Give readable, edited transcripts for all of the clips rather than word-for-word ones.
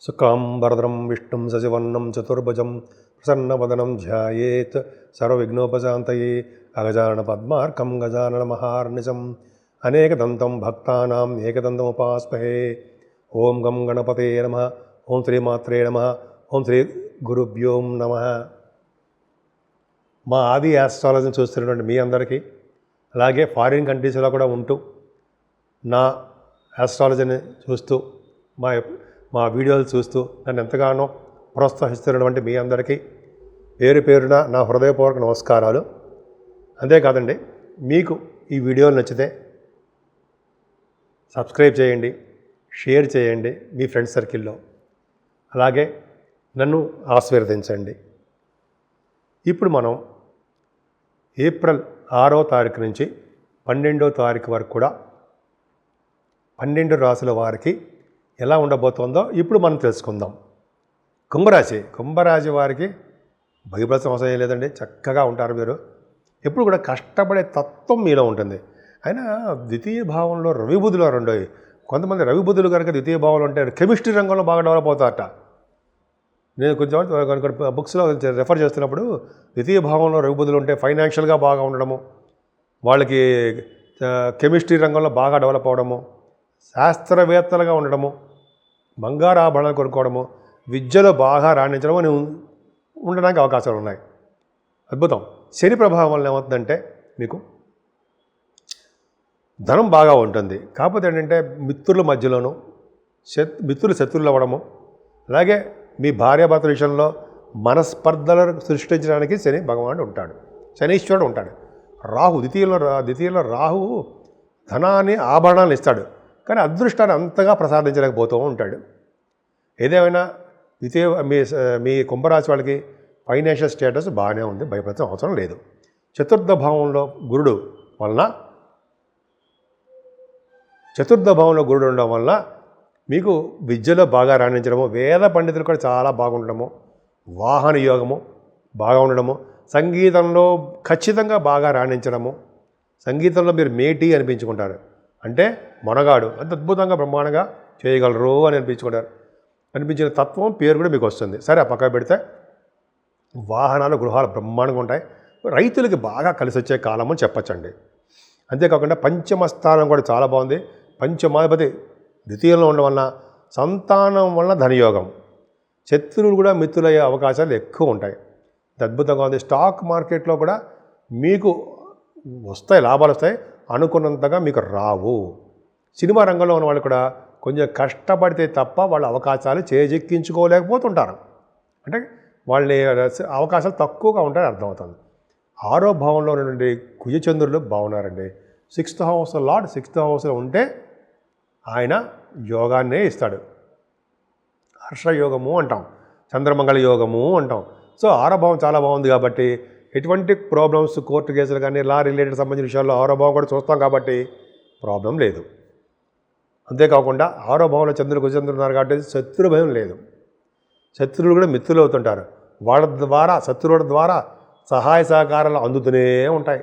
శుక్లాంబరధరం విష్ణుం శశివర్ణం చతుర్భుజం ప్రసన్నవదనం ధ్యాయేత్ సర్వవిఘ్నోపశాంతయే అగజానన పద్మార్కం గజానన మహార్నిశం అనేకదంతం భక్తానాం ఏకదంతముపాస్మహే. ఓం గం గణపతే నమః. ఓం శ్రీమాత్రే నమః. ఓం శ్రీ గురుభ్యోం నమః. మా ఆది ఆస్ట్రాలజీని చూస్తున్నటువంటి మీ అందరికీ, అలాగే ఫారిన్ కంట్రీస్లో కూడా ఉంటూ నా ఆస్ట్రాలజీని చూస్తూ మా వీడియోలు చూస్తూ నన్ను ఎంతగానో ప్రోత్సహిస్తున్నటువంటి మీ అందరికీ పేరు పేరున నా హృదయపూర్వక నమస్కారాలు. అంతేకాదండి, మీకు ఈ వీడియోలు నచ్చితే సబ్స్క్రైబ్ చేయండి, షేర్ చేయండి మీ ఫ్రెండ్స్ సర్కిల్లో, అలాగే నన్ను ఆశీర్వదించండి. ఇప్పుడు మనం ఏప్రిల్ 6వ తారీఖు నుంచి 12వ తారీఖు వరకు కూడా 12 రాశుల వారికి ఎలా ఉండబోతోందో ఇప్పుడు మనం తెలుసుకుందాం. కుంభరాశి వారికి భయపడాల్సిన అవసరం ఏం లేదండి. చక్కగా ఉంటారు. మీరు ఎప్పుడు కూడా కష్టపడే తత్వం మీలో ఉంటుంది. అయినా ద్వితీయ భావంలో రవి బుధులు రెండోవి. కొంతమంది రవి బుధులు కనుక ద్వితీయ భావంలో ఉంటే కెమిస్ట్రీ రంగంలో బాగా డెవలప్ అవుతారట. నేను కొంచెం బుక్స్లో రెఫర్ చేస్తున్నప్పుడు ద్వితీయ భావంలో రవి బుధులు ఉంటే ఫైనాన్షియల్గా బాగా ఉండడము, వాళ్ళకి కెమిస్ట్రీ రంగంలో బాగా డెవలప్ అవడము, శాస్త్రవేత్తలుగా ఉండడము, బంగారు ఆభరణాలు కొనుక్కోవడము, విద్యలో బాగా రాణించడము ఉండడానికి అవకాశాలు ఉన్నాయి. అద్భుతం. శని ప్రభావం వల్ల ఏమవుతుందంటే మీకు ధనం బాగా ఉంటుంది. కాకపోతే ఏంటంటే మిత్రుల మధ్యలోనూ మిత్రులు శత్రువులు అవ్వడము, అలాగే మీ భార్యాభర్తల విషయంలో మనస్పర్ధలను సృష్టించడానికి శని భగవానుడు ఉంటాడు, శనీశ్వరుడు ఉంటాడు. ద్వితీయంలో రాహువు ధనాన్ని ఆభరణాలను ఇస్తాడు, కానీ అదృష్టాన్ని అంతగా ప్రసాదించలేకపోతూ ఉంటాడు. ఏదేమైనా మీ కుంభరాశి వాళ్ళకి ఫైనాన్షియల్ స్టేటస్ బాగానే ఉంది, భయపడాల్సిన అవసరం లేదు. చతుర్థ భావంలో గురుడు ఉండడం వల్ల మీకు విద్యలో బాగా రాణించడము, వేద పండితులు కూడా చాలా బాగుండడము, వాహన యోగము బాగా ఉండడము, సంగీతంలో ఖచ్చితంగా బాగా రాణించడము, సంగీతంలో మీరు మేటి అనిపించుకుంటారు. అంటే మొనగాడు అంత అద్భుతంగా బ్రహ్మాండంగా చేయగలరు అని అనిపించిన తత్వం పేరు కూడా మీకు వస్తుంది. సరే, ఆ పక్క పెడితే వాహనాలు గృహాలు బ్రహ్మాండంగా ఉంటాయి. రైతులకి బాగా కలిసి వచ్చే కాలం అని చెప్పచ్చండి. అంతేకాకుండా పంచమ స్థానం కూడా చాలా బాగుంది. పంచమాధిపతి ద్వితీయంలో ఉండడం వలన సంతానం వలన ధనయోగం, శత్రువులు కూడా మిత్రులయ్యే అవకాశాలు ఎక్కువ ఉంటాయి. అద్భుతంగా ఉంది. స్టాక్ మార్కెట్లో కూడా మీకు వస్తాయి, లాభాలు వస్తాయి, అనుకున్నంతగా మీకు రావు. సినిమా రంగంలో ఉన్న వాళ్ళు కూడా కొంచెం కష్టపడితే తప్ప వాళ్ళ అవకాశాలు చేజెక్కించుకోలేకపోతుంటారు. అంటే వాళ్ళ అవకాశాలు తక్కువగా ఉంటాయని అర్థమవుతుంది. 6వ భావంలో ఉన్నటువంటి కుజచంద్రులు బాగున్నారండి. 6th హౌస్ లార్డ్ 6th హౌస్లో ఉంటే ఆయన యోగాన్నే ఇస్తాడు. హర్షయోగము అంటాం, చంద్రమంగళ యోగము అంటాం. సో 6వ భావం చాలా బాగుంది కాబట్టి ఎటువంటి ప్రాబ్లమ్స్, కోర్టు కేసులు కానీ లా రిలేటెడ్ సంబంధించిన విషయాల్లో 6వ భావం కూడా చూస్తాం కాబట్టి ప్రాబ్లం లేదు. అంతేకాకుండా 6వ భావంలో కుజచంద్రులు ఉన్నారు కాబట్టి శత్రు భయం లేదు. శత్రువులు కూడా మిత్రులు అవుతుంటారు. శత్రువుల ద్వారా సహాయ సహకారాలు అందుతూనే ఉంటాయి.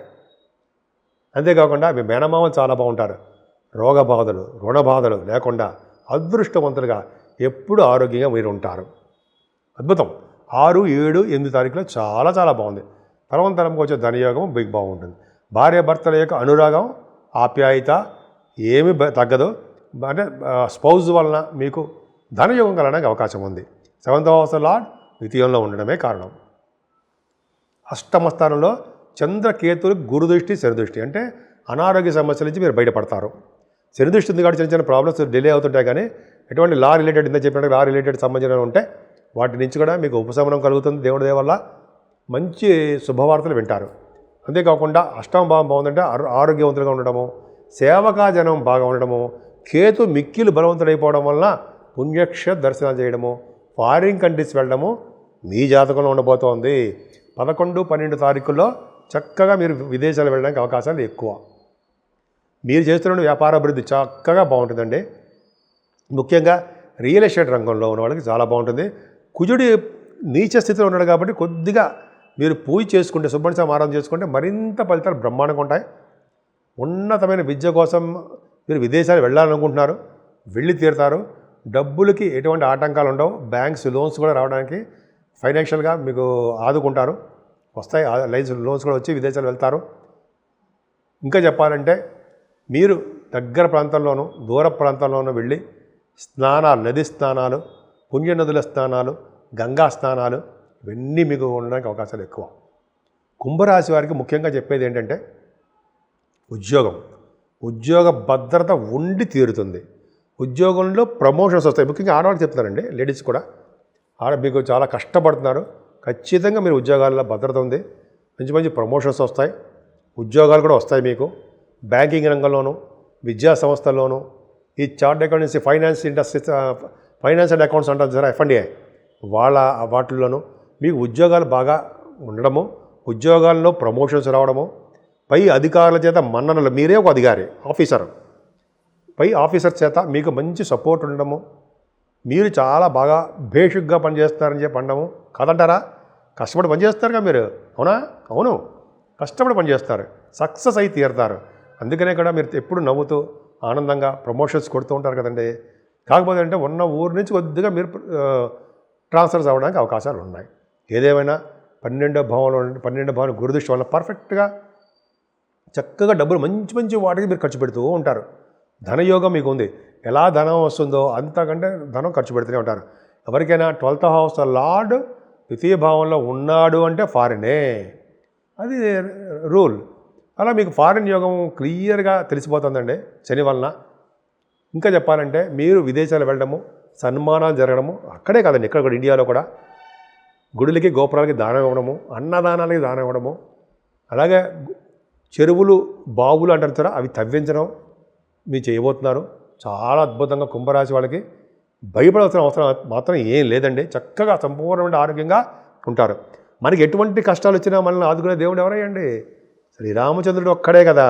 అంతేకాకుండా మీ మేనమామలు చాలా బాగుంటారు. రోగ బాధలు, రుణ బాధలు లేకుండా అదృష్టవంతులుగా ఎప్పుడు ఆరోగ్యంగా మీరు ఉంటారు. అద్భుతం. 6, 7, 8 తారీఖులో చాలా చాలా బాగుంది. తరంతరంకి వచ్చే ధనయోగం బిగ్ బాగుంటుంది. భార్యాభర్తల యొక్క అనురాగం, ఆప్యాయత ఏమీ తగ్గదు. అంటే స్పౌజ్ వలన మీకు ధనయోగం కలగడానికి అవకాశం ఉంది. 7th హౌస్ లార్డ్ ద్వితీయంలో ఉండడమే కారణం. 8వ స్థానంలో చంద్రకేతులు గురుదృష్టి, శనిదృష్టి, అంటే అనారోగ్య సమస్యల నుంచి మీరు బయటపడతారు. శనిదృష్టి ఉంది కాబట్టి చిన్న చిన్న ప్రాబ్లమ్స్ డిలే అవుతుంటాయి, కానీ ఎటువంటి లా రిలేటెడ్ ఇంత చెప్పినట్టు లా రిలేటెడ్ సంబంధించిన ఉంటే వాటి నుంచి కూడా మీకు ఉపశమనం కలుగుతుంది. దేవుడి దయ వల్ల మంచి శుభవార్తలు వింటారు. అంతేకాకుండా 8వ భావం బాగుందంటే ఆరోగ్యవంతులుగా ఉండడము, సేవకాజనం బాగా ఉండడము, కేతు మిక్కిలు బలవంతుడైపోవడం వలన పుణ్యక్షేత్ర దర్శనాలు చేయడము, ఫారిన్ కంట్రీస్ వెళ్ళడము మీ జాతకంలో ఉండబోతోంది. 11, 12 తారీఖుల్లో చక్కగా మీరు విదేశాలు వెళ్ళడానికి అవకాశాలు ఎక్కువ. మీరు చేస్తున్న వ్యాపార అభివృద్ధి చక్కగా బాగుంటుందండి. ముఖ్యంగా రియల్ ఎస్టేట్ రంగంలో ఉన్న వాళ్ళకి చాలా బాగుంటుంది. కుజుడి నీచ స్థితిలో ఉన్నాడు కాబట్టి కొద్దిగా మీరు పూజ చేసుకుంటే, సుబ్రహ్మణ్య స్వామి ఆరాధన చేసుకుంటే మరింత ఫలితాలు బ్రహ్మాండంగా ఉంటాయి. ఉన్నతమైన విద్య కోసం మీరు విదేశాలు వెళ్ళాలనుకుంటున్నారు, వెళ్ళి తీరుతారు. డబ్బులకి ఎటువంటి ఆటంకాలు ఉండవు. బ్యాంక్స్ లోన్స్ కూడా రావడానికి ఫైనాన్షియల్గా మీకు ఆదుకుంటారు. వస్తాయి లోన్స్ కూడా వచ్చి విదేశాలు వెళ్తారు. ఇంకా చెప్పాలంటే మీరు దగ్గర ప్రాంతంలోనూ దూర ప్రాంతంలోనూ వెళ్ళి స్నానాలు, నది స్నానాలు, పుణ్యనదుల స్నానాలు, గంగా స్నానాలు ఇవన్నీ మీకు ఉండడానికి అవకాశాలు ఎక్కువ. కుంభరాశి వారికి ముఖ్యంగా చెప్పేది ఏంటంటే ఉద్యోగ భద్రత ఉండి తీరుతుంది. ఉద్యోగంలో ప్రమోషన్స్ వస్తాయి. ముఖ్యంగా ఆడవాళ్ళు చెప్తున్నారండి, లేడీస్ కూడా మీకు చాలా కష్టపడుతున్నారు. ఖచ్చితంగా మీరు ఉద్యోగాల్లో భద్రత ఉంది. మంచి మంచి ప్రమోషన్స్ వస్తాయి. ఉద్యోగాలు కూడా వస్తాయి మీకు. బ్యాంకింగ్ రంగంలోనూ, విద్యా సంస్థల్లోనూ, ఈ chart accountancy, finance industries, finance and accounts అంటారు సార్, F&A, వాటిల్లోనూ మీకు ఉద్యోగాలు బాగా ఉండడము, ఉద్యోగాల్లో ప్రమోషన్స్ రావడము, పై అధికారుల చేత మన్ననలు, మీరే ఒక అధికారి పై ఆఫీసర్ చేత మీకు మంచి సపోర్ట్ ఉండడము, మీరు చాలా బాగా బేసిక్గా పనిచేస్తారని చెప్పి అనడము కాదంటారా? కష్టపడి పనిచేస్తారుగా మీరు, అవును కష్టపడి పనిచేస్తారు, సక్సెస్ అయి తీరుతారు. అందుకనే కూడా మీరు ఎప్పుడు నవ్వుతూ ఆనందంగా ప్రమోషన్స్ కొడుతూ ఉంటారు కదండి. కాకపోతే అంటే ఉన్న ఊరి నుంచి కొద్దిగా మీరు ట్రాన్స్ఫర్స్ అవ్వడానికి అవకాశాలు ఉన్నాయి. ఏదేమైనా 12వ భావం గురుదృష్టి వల్ల పర్ఫెక్ట్గా చక్కగా డబ్బులు మంచి వాటికి మీరు ఖర్చు పెడుతూ ఉంటారు. ధనయోగం మీకు ఉంది. ఎలా ధనం వస్తుందో అంతకంటే ధనం ఖర్చు పెడుతూనే ఉంటారు. ఎవరికైనా 12th హౌస్ లార్డ్ ద్వితీయ భావంలో ఉన్నాడు అంటే ఫారినే, అది రూల్. అలా మీకు ఫారిన్ యోగం క్లియర్గా తెలిసిపోతుందండి శని వలన. ఇంకా చెప్పాలంటే మీరు విదేశాలు వెళ్ళడము, సన్మానాలు జరగడము, అక్కడే కాదండి ఇక్కడ కూడా ఇండియాలో కూడా గుడులకి గోపురాలకి దానం ఇవ్వడము, అన్నదానాలకి దానం ఇవ్వడము, అలాగే చెరువులు బావులు అంటారు కదా, అవి తవ్వించడం మీరు చేయబోతున్నారు. చాలా అద్భుతంగా కుంభరాశి వాళ్ళకి భయపడాల్సిన అవసరం మాత్రం ఏం లేదండి. చక్కగా సంపూర్ణమైన ఆరోగ్యంగా ఉంటారు. మనకి ఎటువంటి కష్టాలు వచ్చినా మనల్ని ఆదుకునే దేవుడు ఎవరయ్యండి? శ్రీరామచంద్రుడు ఒక్కడే కదా.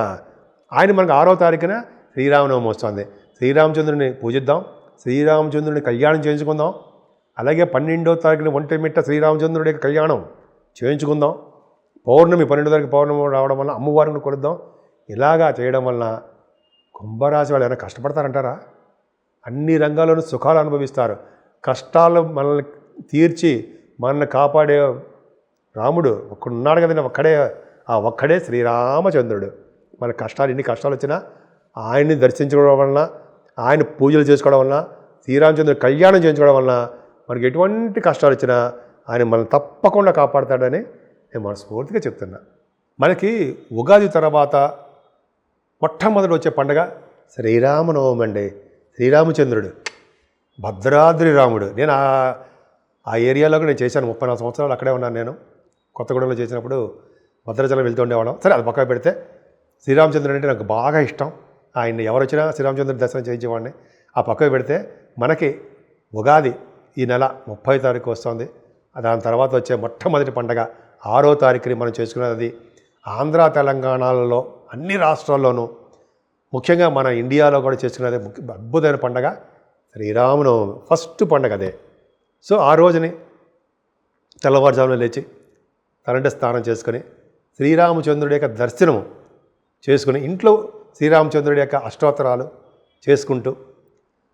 ఆయన మనకు 6వ తారీఖున శ్రీరామనవమి వస్తుంది. శ్రీరామచంద్రుడిని పూజిద్దాం, శ్రీరామచంద్రుడిని కళ్యాణం చేయించుకుందాం. అలాగే 12వ తారీఖున ఒంటిమిట్ట శ్రీరామచంద్రుడి యొక్క కళ్యాణం చేయించుకుందాం. పౌర్ణమి 12వ తారీఖు పౌర్ణమి రావడం వల్ల అమ్మవారిని కొలుద్దాం. ఇలాగా చేయడం వల్ల కుంభరాశి వాళ్ళు ఏమైనా కష్టపడతారంటారా? అన్ని రంగాల్లోనూ సుఖాలు అనుభవిస్తారు. కష్టాలు మనల్ని తీర్చి మనల్ని కాపాడే రాముడు ఒక్కడున్నాడు కదండి, ఒక్కడే శ్రీరామచంద్రుడు. మన కష్టాలు, ఎన్ని కష్టాలు వచ్చినా ఆయన్ని దర్శించుకోవడం వలన, ఆయన పూజలు చేసుకోవడం వలన, శ్రీరామచంద్రుడు కళ్యాణం చేయించుకోవడం వలన మనకి ఎటువంటి కష్టాలు వచ్చినా ఆయన మనల్ని తప్పకుండా కాపాడుతాడని నేను మనస్ఫూర్తిగా చెప్తున్నా. మనకి ఉగాది తర్వాత మొట్టమొదటి వచ్చే పండుగ శ్రీరామనవమి అండి. శ్రీరామచంద్రుడు, భద్రాద్రి రాముడు. నేను ఆ ఏరియాలో నేను చేశాను. 34 సంవత్సరాలు అక్కడే ఉన్నాను నేను. కొత్తగూడెంలో చేసినప్పుడు భద్రాచలం వెళ్తూ ఉండేవాళ్ళం. సరే, అది పక్కన పెడితే శ్రీరామచంద్రుడు అంటే నాకు బాగా ఇష్టం. ఆయన్ని ఎవరు వచ్చినా శ్రీరామచంద్రుడి దర్శనం చేయించేవాడిని. ఆ పక్కన పెడితే మనకి ఉగాది ఈ నెల 30వ తారీఖు వస్తుంది. దాని తర్వాత వచ్చే మొట్టమొదటి పండగ 6వ తారీఖుని మనం చేసుకునేది ఆంధ్ర తెలంగాణలలో అన్ని రాష్ట్రాల్లోనూ, ముఖ్యంగా మన ఇండియాలో కూడా చేసుకునేది అద్భుతమైన పండగ శ్రీరామనవమి. ఫస్ట్ పండగ అదే. సో ఆ రోజుని తెల్లవారుజామున లేచి తలంటే స్నానం చేసుకొని శ్రీరామచంద్రుడి యొక్క దర్శనము చేసుకుని ఇంట్లో శ్రీరామచంద్రుడి యొక్క అష్టోత్తరాలు చేసుకుంటూ,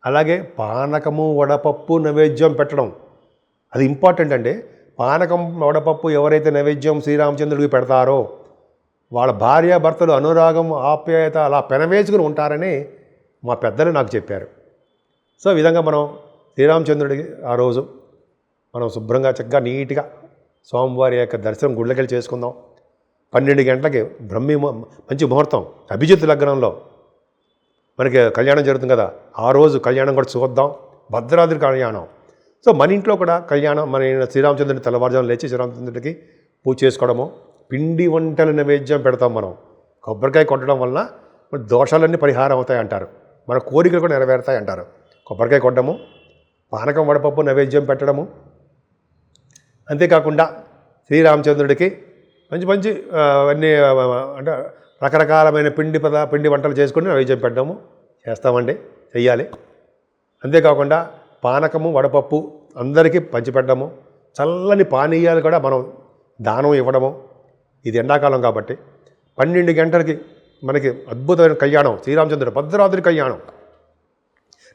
అలాగే పానకము వడపప్పు నైవేద్యం పెట్టడం అది ఇంపార్టెంట్ అండి. పానకం వడపప్పు ఎవరైతే నైవేద్యం శ్రీరామచంద్రుడికి పెడతారో వాళ్ళ భార్యాభర్తలు అనురాగం ఆప్యాయత అలా పెనవేసుకుని ఉంటారని మా పెద్దలు నాకు చెప్పారు. సో ఈ విధంగా మనం శ్రీరామచంద్రుడికి ఆ రోజు మనం శుభ్రంగా చక్కగా నీట్గా స్వామివారి యొక్క దర్శనం గుళ్ళకెళ్ళి చేసుకుందాం. 12 గంటలకి మంచి ముహూర్తం, అభిజిత్ లగ్నంలో మనకి కళ్యాణం జరుగుతుంది కదా, ఆ రోజు కళ్యాణం కూడా చూద్దాం. భద్రాద్రి కళ్యాణం. సో మన ఇంట్లో కూడా కళ్యాణం, మన శ్రీరామచంద్రుడిని తెల్లవారుజామున లేచి శ్రీరామచంద్రుడికి పూజ చేసుకోవడము, పిండి వంటల నైవేద్యం పెడతాం మనం. కొబ్బరికాయ కొట్టడం వలన మన దోషాలన్నీ పరిహారం అవుతాయి అంటారు, మన కోరికలు కూడా నెరవేరుతాయి అంటారు. కొబ్బరికాయ కొట్టడము, పానకం వడపప్పు నైవేద్యం పెట్టడము, అంతేకాకుండా శ్రీరామచంద్రుడికి మంచి అన్నీ అంటే రకరకాలమైన పిండి వంటలు చేసుకుని నైవేద్యం పెట్టడము చేస్తామండి, చెయ్యాలి. అంతేకాకుండా పానకము వడపప్పు అందరికీ పంచిపెట్టడము, చల్లని పానీయాలు కూడా మనం దానం ఇవ్వడము. ఇది ఎండాకాలం కాబట్టి 12 గంటలకి మనకి అద్భుతమైన కళ్యాణం శ్రీరామచంద్రుడు భద్రాద్రి కళ్యాణం.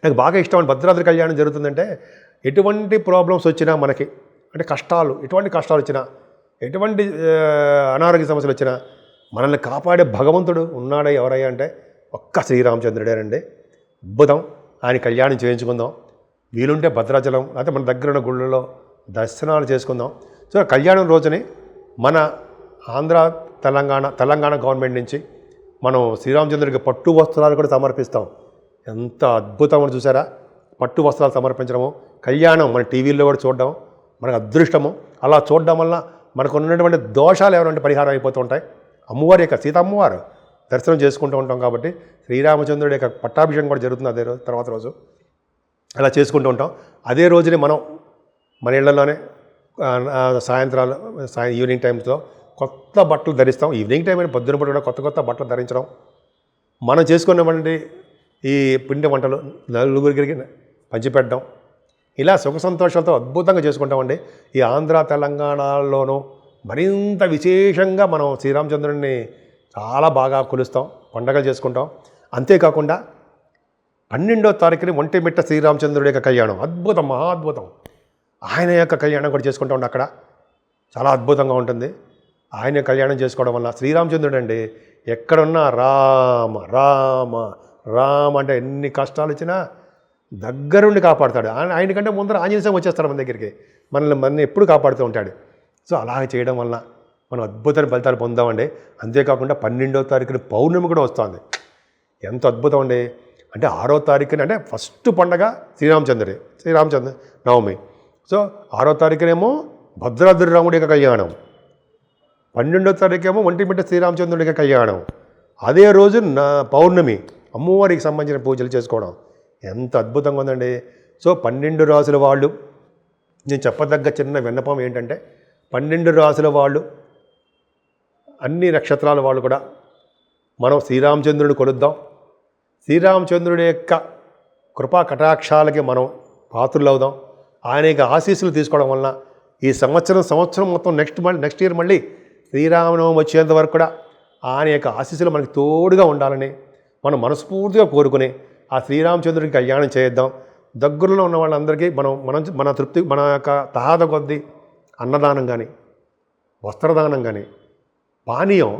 నాకు బాగా ఇష్టం భద్రాద్రి కళ్యాణం జరుగుతుందంటే ఎటువంటి ప్రాబ్లమ్స్ వచ్చినా మనకి అంటే కష్టాలు, ఎటువంటి కష్టాలు వచ్చినా, ఎటువంటి అనారోగ్య సమస్యలు వచ్చినా మనల్ని కాపాడే భగవంతుడు ఉన్నాడా ఎవరయ్యా అంటే ఒక్క శ్రీరామచంద్రుడేనండి. అద్భుతం. ఆయన కళ్యాణం చేయించుకుందాం. వీలుంటే భద్రాచలం లేకపోతే మన దగ్గర ఉన్న గుళ్ళలో దర్శనాలు చేసుకుందాం. సో కళ్యాణం రోజుని మన ఆంధ్ర తెలంగాణ గవర్నమెంట్ నుంచి మనం శ్రీరామచంద్రుడికి పట్టు వస్త్రాలు కూడా సమర్పిస్తాం. ఎంత అద్భుతం చూసారా? పట్టు వస్త్రాలు సమర్పించడము, కళ్యాణం మన టీవీల్లో కూడా చూడడం మనకు అదృష్టము. అలా చూడడం వల్ల మనకు ఉన్నటువంటి దోషాలు ఏమైనా పరిహారం అయిపోతూ ఉంటాయి. అమ్మవారి యొక్క సీత అమ్మవారు దర్శనం చేసుకుంటూ ఉంటాం కాబట్టి శ్రీరామచంద్రుడి యొక్క పట్టాభిషేకం కూడా జరుగుతుంది అదే రోజు, తర్వాత రోజు అలా చేసుకుంటూ ఉంటాం. అదే రోజుని మనం మన ఇళ్లలోనే ఈవినింగ్ టైమ్స్లో కొత్త బట్టలు ధరిస్తాం. ఈవినింగ్ టైం అయినా పొద్దున పూట కూడా కొత్త బట్టలు ధరించడం, మనం చేసుకున్నటువంటి ఈ పిండి వంటలు నలుగురికి పంచిపెట్టడం, ఇలా సుఖ సంతోషాలతో అద్భుతంగా చేసుకుంటామండి. ఈ ఆంధ్ర తెలంగాణలోనూ మరింత విశేషంగా మనం శ్రీరామచంద్రుడిని చాలా బాగా కొలుస్తాం, పండగలు చేసుకుంటాం. అంతేకాకుండా 12వ తారీఖుని ఒంటిమిట్ట శ్రీరామచంద్రుడి యొక్క కళ్యాణం అద్భుతం, మహా అద్భుతం. ఆయన యొక్క కళ్యాణం కూడా చేసుకుంటూ ఉండి అక్కడ చాలా అద్భుతంగా ఉంటుంది. ఆయన కళ్యాణం చేసుకోవడం వల్ల శ్రీరామచంద్రుడు అండి ఎక్కడున్నా రామ రామ రామ అంటే ఎన్ని కష్టాలు వచ్చినా దగ్గరుండి కాపాడుతాడు. ఆయనకంటే ముందర ఆంజనేయ స్వామి వచ్చేస్తాడు మన దగ్గరికి, మనల్ని ఎప్పుడు కాపాడుతూ ఉంటాడు. సో అలాగ చేయడం వల్ల మనం అద్భుతమైన ఫలితాలు పొందామండి. అంతేకాకుండా 12వ తారీఖున పౌర్ణమి కూడా వస్తుంది. ఎంత అద్భుతం అండి. అంటే 6వ తారీఖున అంటే ఫస్ట్ పండగ శ్రీరామచంద్ర నవమి. సో 6వ తారీఖునేమో భద్రాద్రి రాముడి యొక్క కళ్యాణం, 12వ తారీఖేమో ఒంటిమిట్ట శ్రీరామచంద్రుడి యొక్క కళ్యాణం. అదే రోజు పౌర్ణమి అమ్మవారికి సంబంధించిన పూజలు చేసుకోవడం ఎంత అద్భుతంగా ఉందండి. సో 12 రాసుల వాళ్ళు, నేను చెప్పదగ్గ చిన్న విన్నపం ఏంటంటే 12 రాసుల వాళ్ళు, అన్ని నక్షత్రాల వాళ్ళు కూడా మనం శ్రీరామచంద్రుడిని కొలుద్దాం. శ్రీరామచంద్రుడి యొక్క కృపా కటాక్షాలకి మనం పాత్రులు అవుదాం. ఆయన యొక్క ఆశీస్సులు తీసుకోవడం వలన ఈ సంవత్సరం మొత్తం నెక్స్ట్ ఇయర్ మళ్ళీ శ్రీరామనవమి వచ్చేంత వరకు కూడా ఆయన యొక్క ఆశీస్సులు మనకి తోడుగా ఉండాలని మనం మనస్ఫూర్తిగా కోరుకుని ఆ శ్రీరామచంద్రుడికి కళ్యాణం చేద్దాం. దగ్గరలో ఉన్న వాళ్ళందరికీ మన తృప్తి, మన యొక్క తహాద కొద్దీ అన్నదానం కానీ, వస్త్రదానం కానీ, పానీయం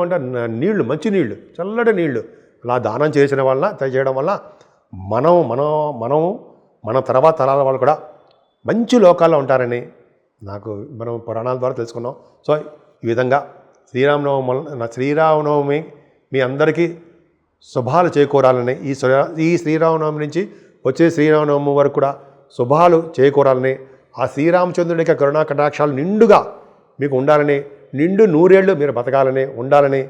అంటే నీళ్లు, మంచి నీళ్లు, చల్లటి నీళ్లు అలా దానం చేయడం వల్ల మన తర్వాత తరాల వాళ్ళు కూడా మంచి లోకాల్లో ఉంటారని మనం పురాణాల ద్వారా తెలుసుకున్నాం. సో ఈ విధంగా శ్రీరామనవమి మీ అందరికీ శుభాలు చేకూరాలని, ఈ శ్రీరామనవమి నుంచి వచ్చే శ్రీరామనవమి వరకు కూడా శుభాలు చేకూరాలని, ఆ శ్రీరామచంద్రుడి యొక్క కరుణా కటాక్షాలు నిండుగా మీకు ఉండాలని, నిండు 100 ఏళ్ళు మీరు బతకాలని ఉండాలని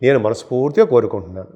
నేను మనస్ఫూర్తిగా కోరుకుంటున్నాను.